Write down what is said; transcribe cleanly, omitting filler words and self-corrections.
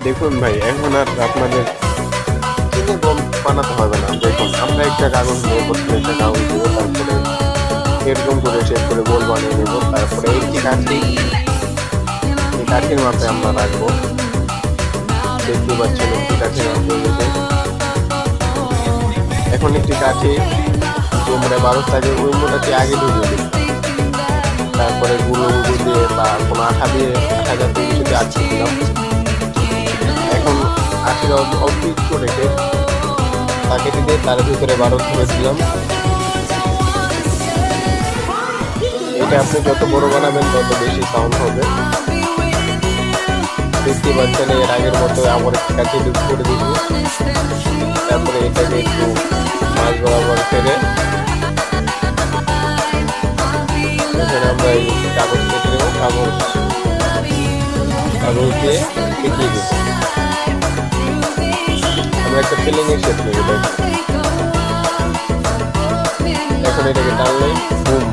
দেখুন ভাই, এখন আর আপনাদের চিনি বোম বানাতে হবে না। দেখুন, আমরা একটা কাগজ নিয়ে প্রথমে একটা কাগজ দেবো, তারপরে এরকম করে শেষ করে গোল বানিয়ে নেবো। তারপরে একটি কাঠি, এই কাঠির মাপে আমরা রাখবো। দেখতে পাচ্ছেন একটি কাঠির মাপ হয়ে গেছে। এখন একটি কাঠি যে মোটা 12 থাকে ওই মোটাটি আগে ঢুকিয়ে দিই। তারপরে গুঁড়ো দিয়ে বা কোনো আঠা দিয়ে, আঠা জাতীয় কিছুতে আটকে দিলাম। এখন আঠির অল্প একটু রেখে তাকে দিয়ে তার ভিতরে 12 ধরে দিলাম। এটা আপনি যত বড় বানাবেন তত বেশি সাউন্ড হবে। দেখতে পাচ্ছেন এর আগের মতো আবার একটি কাঠি লুপ করে দিব। তারপরে এটাকে একটু মাছ বরাবর ফেলে এখানে আমরা এই কাগজ কেটে নেব। কাগজ দিয়ে কেটে দেব। আমরা একটা ফিলিং এর শেপ নেব। এখন এটাকে টানলে বুম